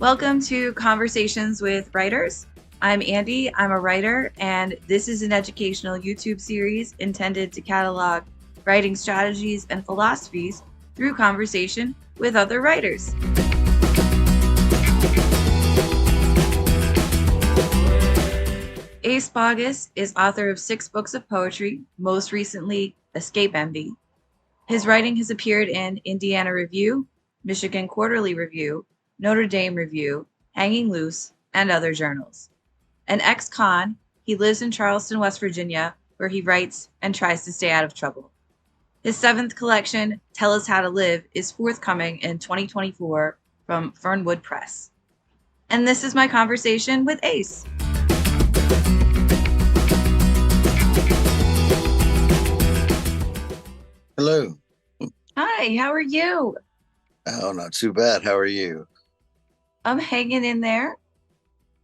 Welcome to Conversations with Writers. I'm Andy, I'm a writer, and this is an educational YouTube series intended to catalog writing strategies and philosophies through conversation with other writers. Ace Boggess is author of 6 books of poetry, most recently Escape Envy. His writing has appeared in Indiana Review, Michigan Quarterly Review, Notre Dame Review, Hanging Loose, and other journals. An ex-con, he lives in Charleston, West Virginia, where he writes and tries to stay out of trouble. His 7th collection, Tell Us How to Live, is forthcoming in 2024 from Fernwood Press. And this is my conversation with Ace. Hello. Hi, how are you? Oh, not too bad. How are you? I'm hanging in there.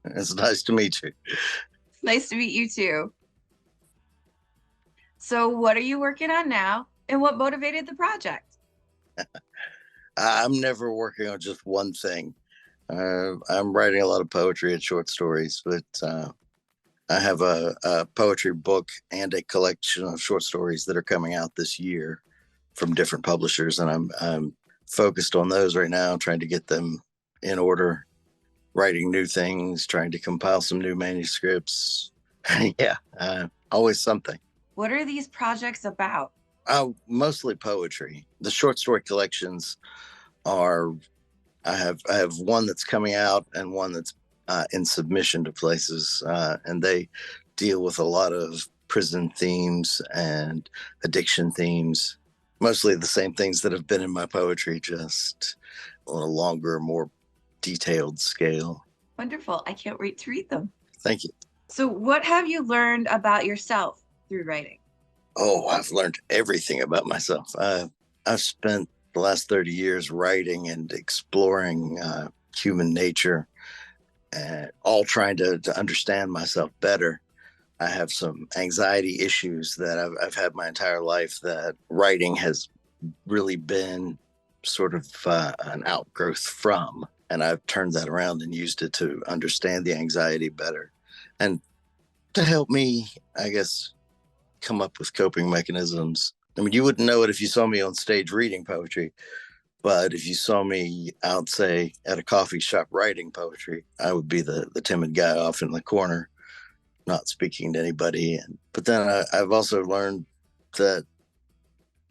It's nice to meet you. Nice to meet you too. So what are you working on now, and what motivated the project? I'm never working on just one thing. I'm writing a lot of poetry and short stories, but I have a poetry book and a collection of short stories that are coming out this year from different publishers, and I'm focused on those right now, trying to get them in order, writing new things, trying to compile some new manuscripts. Yeah, always something. What are these projects about? Mostly poetry. The short story collections are. I have one that's coming out and one that's in submission to places, and they deal with a lot of prison themes and addiction themes. Mostly the same things that have been in my poetry, just on a longer, more detailed scale. Wonderful. I can't wait to read them. Thank you. So what have you learned about yourself through writing? Oh, I've learned everything about myself. I've spent the last 30 years writing and exploring human nature, and all trying to understand myself better. I have some anxiety issues that I've had my entire life, that writing has really been sort of an outgrowth from. And I've turned that around and used it to understand the anxiety better and to help me, I guess, come up with coping mechanisms. I mean, you wouldn't know it if you saw me on stage reading poetry, but if you saw me out, say, at a coffee shop writing poetry, I would be the timid guy off in the corner, not speaking to anybody. But then I've also learned that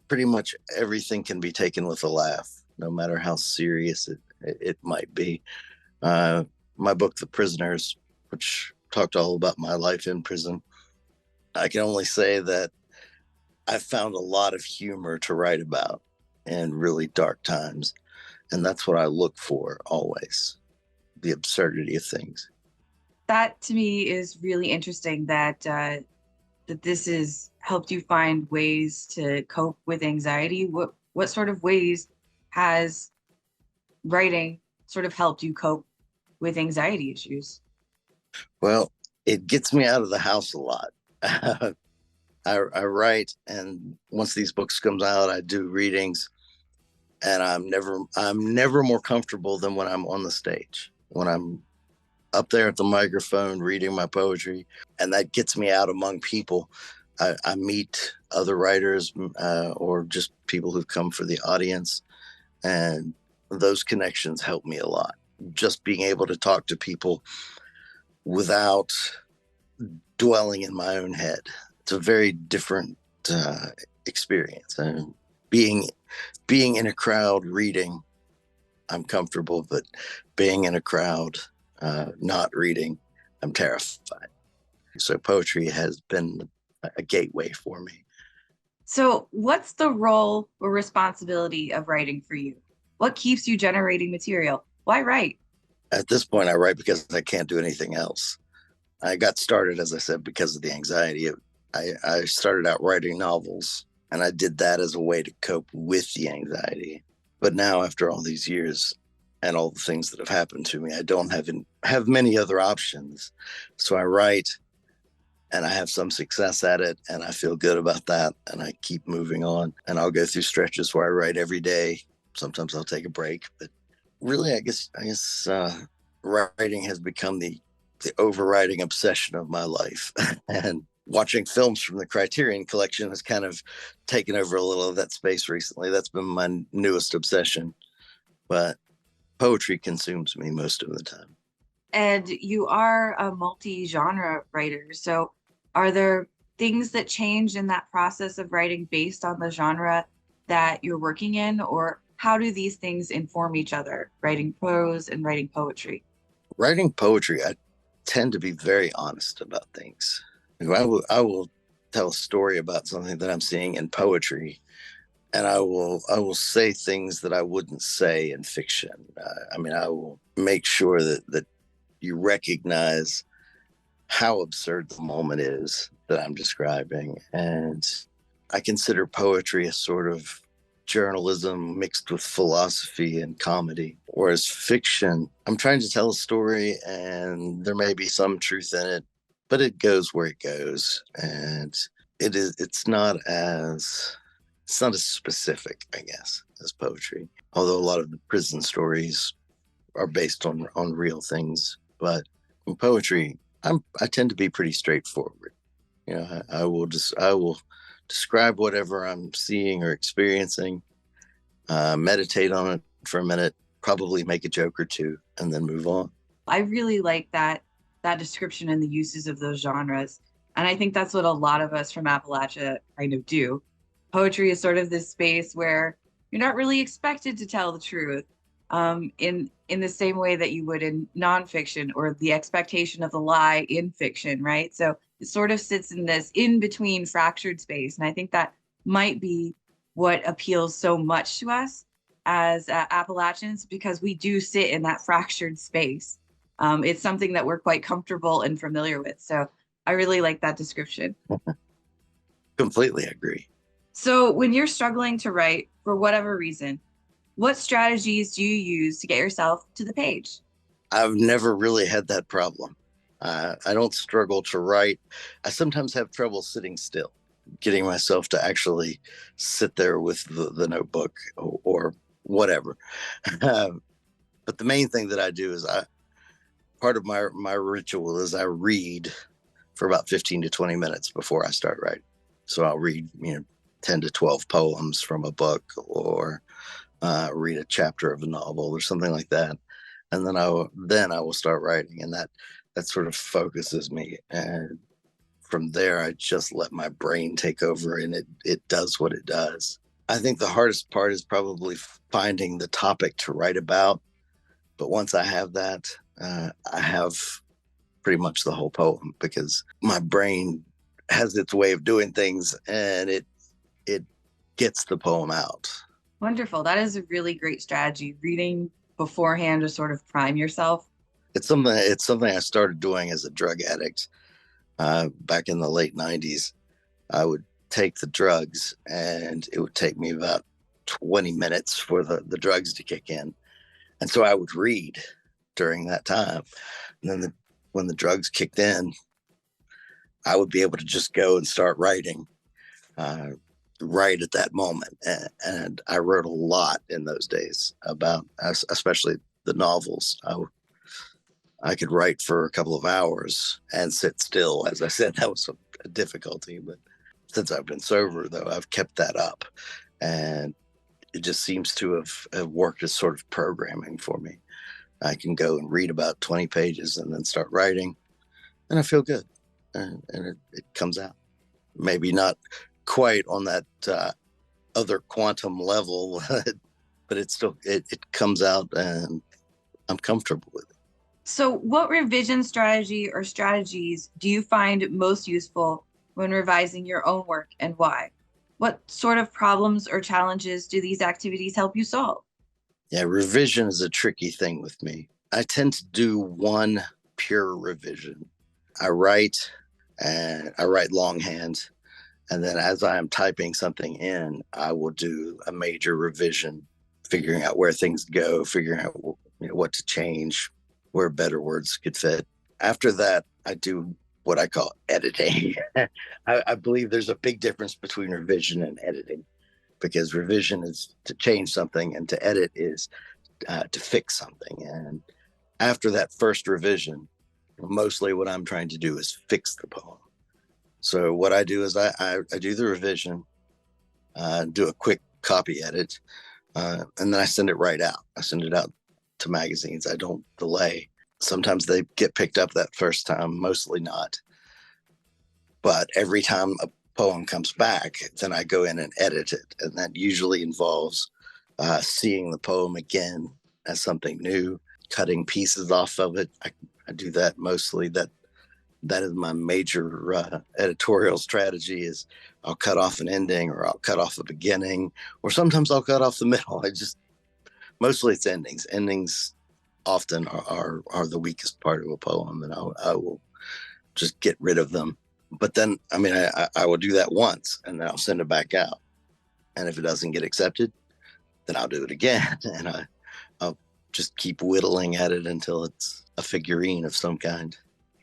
pretty much everything can be taken with a laugh, no matter how serious it might be. My book, The Prisoners, which talked all about my life in prison, I can only say that I found a lot of humor to write about in really dark times. And that's what I look for always, the absurdity of things. That to me is really interesting that this has helped you find ways to cope with anxiety. What sort of ways has writing sort of helped you cope with anxiety issues? Well, it gets me out of the house a lot. I write, and once these books comes out, I do readings, and I'm never more comfortable than when I'm on the stage, when I'm up there at the microphone reading my poetry, and that gets me out among people. I meet other writers, or just people who've come for the audience, and those connections help me a lot. Just being able to talk to people without dwelling in my own head. It's a very different experience. And being in a crowd reading, I'm comfortable, but being in a crowd not reading, I'm terrified. So poetry has been a gateway for me. So, what's the role or responsibility of writing for you? What keeps you generating material? Why write? At this point, I write because I can't do anything else. I got started, as I said, because of the anxiety. I started out writing novels, and I did that as a way to cope with the anxiety. But now, after all these years and all the things that have happened to me, I don't have many other options. So I write, and I have some success at it, and I feel good about that, and I keep moving on. And I'll go through stretches where I write every day. Sometimes I'll take a break, but really, I guess writing has become the overriding obsession of my life. And watching films from the Criterion Collection has kind of taken over a little of that space recently. That's been my newest obsession. But poetry consumes me most of the time. And you are a multi-genre writer. So are there things that change in that process of writing based on the genre that you're working in, or how do these things inform each other, writing prose and writing poetry? Writing poetry, I tend to be very honest about things. I will tell a story about something that I'm seeing in poetry, and I will say things that I wouldn't say in fiction. I mean, I will make sure that you recognize how absurd the moment is that I'm describing. And I consider poetry a sort of journalism mixed with philosophy and comedy. Whereas fiction, I'm trying to tell a story and there may be some truth in it, but it goes where it goes. And it's not as specific, I guess, as poetry. Although a lot of the prison stories are based on real things. But in poetry, I tend to be pretty straightforward. You know, I will describe whatever I'm seeing or experiencing, meditate on it for a minute, probably make a joke or two, and then move on. I really like that description and the uses of those genres. And I think that's what a lot of us from Appalachia kind of do. Poetry is sort of this space where you're not really expected to tell the truth, in the same way that you would in nonfiction, or the expectation of the lie in fiction, right? So it sort of sits in this in between fractured space. And I think that might be what appeals so much to us as Appalachians, because we do sit in that fractured space. It's something that we're quite comfortable and familiar with. So I really like that description. Completely agree. So when you're struggling to write for whatever reason, what strategies do you use to get yourself to the page? I've never really had that problem. I don't struggle to write. I sometimes have trouble sitting still, getting myself to actually sit there with the notebook or whatever. But the main thing that I do is part of my ritual is I read for about 15 to 20 minutes before I start writing. So I'll read, 10 to 12 poems from a book, or read a chapter of a novel or something like that. And then I will start writing, and that sort of focuses me. And from there, I just let my brain take over, and it does what it does. I think the hardest part is probably finding the topic to write about. But once I have that, I have pretty much the whole poem, because my brain has its way of doing things, and it gets the poem out. Wonderful. That is a really great strategy. Reading beforehand to sort of prime yourself. It's something I started doing as a drug addict back in the late '90s. I would take the drugs, and it would take me about 20 minutes for the drugs to kick in, and so I would read during that time. And then when the drugs kicked in, I would be able to just go and start writing uh, right at that moment. And I wrote a lot in those days about, especially the novels. I could write for a couple of hours and sit still. As I said, that was a difficulty. But since I've been sober, though, I've kept that up. And it just seems to have worked as sort of programming for me. I can go and read about 20 pages and then start writing, and I feel good. And it comes out. Maybe not quite on that other quantum level, but it comes out, and I'm comfortable with it. So, what revision strategy or strategies do you find most useful when revising your own work, and why? What sort of problems or challenges do these activities help you solve? Yeah, revision is a tricky thing with me. I tend to do one pure revision. I write, and I write longhand. And then as I am typing something in, I will do a major revision, figuring out where things go, figuring out what to change, where better words could fit. After that, I do what I call editing. I believe there's a big difference between revision and editing, because revision is to change something, and to edit is to fix something. And after that first revision, mostly what I'm trying to do is fix the poem. So what I do is I do the revision, do a quick copy edit, and then I send it right out. I send it out to magazines. I don't delay. Sometimes they get picked up that first time, mostly not. But every time a poem comes back, then I go in and edit it. And that usually involves seeing the poem again as something new, cutting pieces off of it. I do that mostly. That is my major editorial strategy is I'll cut off an ending or I'll cut off a beginning, or sometimes I'll cut off the middle. Mostly it's endings. Endings often are the weakest part of a poem, and I will just get rid of them. But then, I mean, I will do that once and then I'll send it back out. And if it doesn't get accepted, then I'll do it again. And I'll just keep whittling at it until it's a figurine of some kind.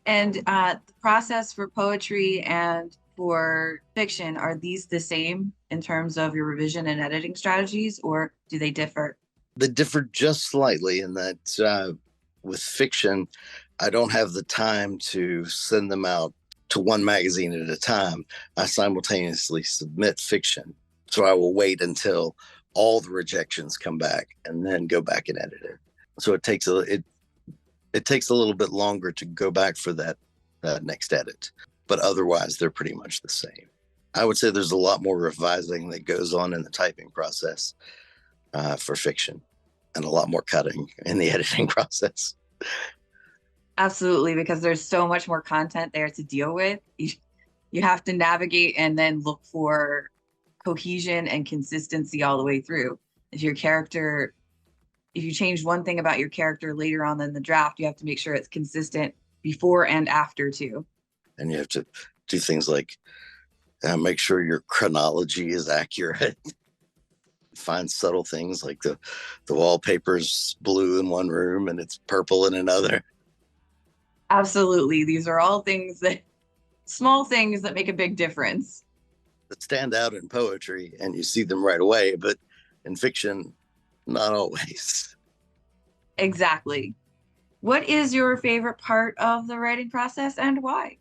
And the process for poetry and for fiction, are these the same in terms of your revision and editing strategies, or do they differ? They differ just slightly in that with fiction, I don't have the time to send them out to one magazine at a time. I simultaneously submit fiction. So I will wait until all the rejections come back and then go back and edit it. So it takes a little bit longer to go back for that next edit, but otherwise they're pretty much the same. I would say there's a lot more revising that goes on in the typing process for fiction, and a lot more cutting in the editing process. Absolutely, because there's so much more content there to deal with. You have to navigate and then look for cohesion and consistency all the way through. If you change one thing about your character later on in the draft, you have to make sure it's consistent before and after too. And you have to do things like make sure your chronology is accurate. Find subtle things like the wallpaper's blue in one room and it's purple in another. Absolutely. These are all small things that make a big difference. That stand out in poetry and you see them right away, but in fiction, not always. Exactly. What is your favorite part of the writing process and why?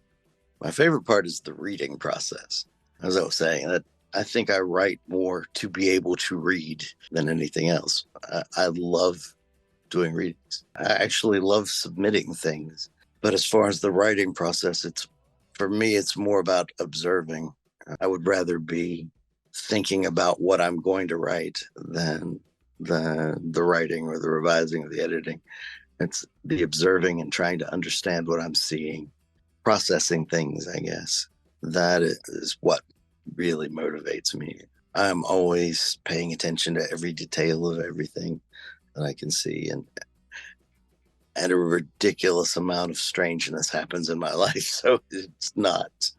My favorite part is the reading process. As I was saying, that I think I write more to be able to read than anything else. I love doing readings. I actually love submitting things. But as far as the writing process, for me, it's more about observing. I would rather be thinking about what I'm going to write than the writing or the revising or the editing. It's the observing and trying to understand what I'm seeing, processing things, I guess. That is what really motivates me. I'm always paying attention to every detail of everything that I can see, and a ridiculous amount of strangeness happens in my life. So it's not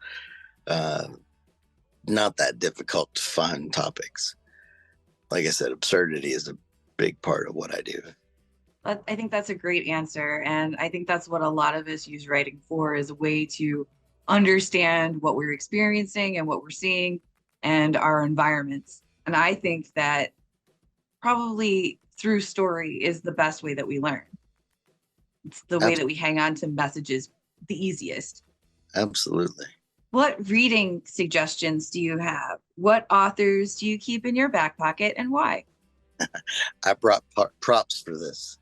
that difficult to find topics. Like I said, absurdity is a big part of what I do. I think that's a great answer. And I think that's what a lot of us use writing for, is a way to understand what we're experiencing and what we're seeing and our environments. And I think that probably through story is the best way that we learn. It's the way that we hang on to messages the easiest. Absolutely. What reading suggestions do you have? What authors do you keep in your back pocket and why? I brought props for this.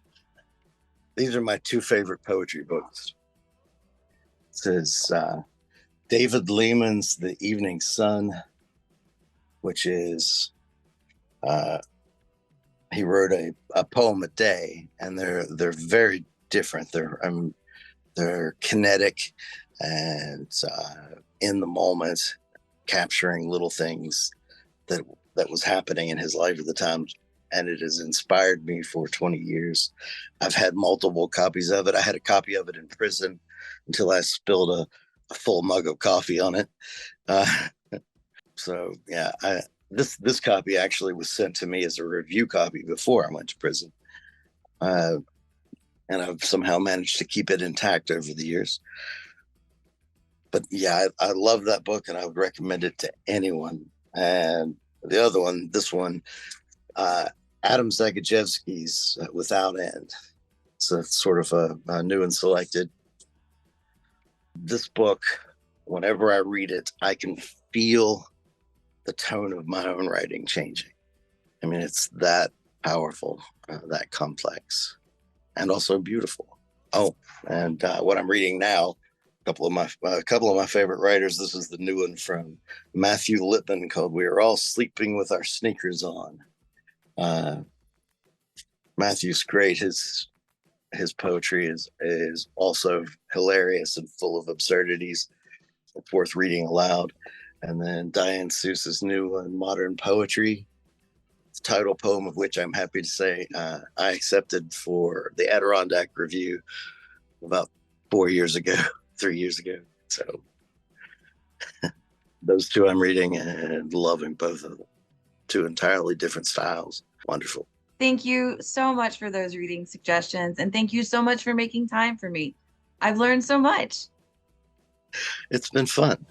These are my two favorite poetry books. This is David Lehman's The Evening Sun, which is he wrote a poem a day, and they're very different. They're kinetic and in the moment, capturing little things that was happening in his life at the time. And it has inspired me for 20 years. I've had multiple copies of it. I had a copy of it in prison until I spilled a full mug of coffee on it. So yeah, this copy actually was sent to me as a review copy before I went to prison. And I've somehow managed to keep it intact over the years. But yeah, I love that book and I would recommend it to anyone. And the other one, this one, Adam Zagajewski's Without End. It's a sort of a new and selected. This book, whenever I read it, I can feel the tone of my own writing changing. I mean, it's that powerful, that complex, and also beautiful. Oh, and what I'm reading now, a couple of my favorite writers. This is the new one from Matthew Lipman called "We Are All Sleeping with Our Sneakers On." Uh, Matthew's great. His poetry is also hilarious and full of absurdities, worth reading aloud. And then Diane Seuss's new one, Modern Poetry, the title poem of which I'm happy to say I accepted for the Adirondack Review about 4 years ago, 3 years ago. So those two I'm reading and loving both of them. Two entirely different styles. Wonderful. Thank you so much for those reading suggestions, and thank you so much for making time for me. I've learned so much. It's been fun.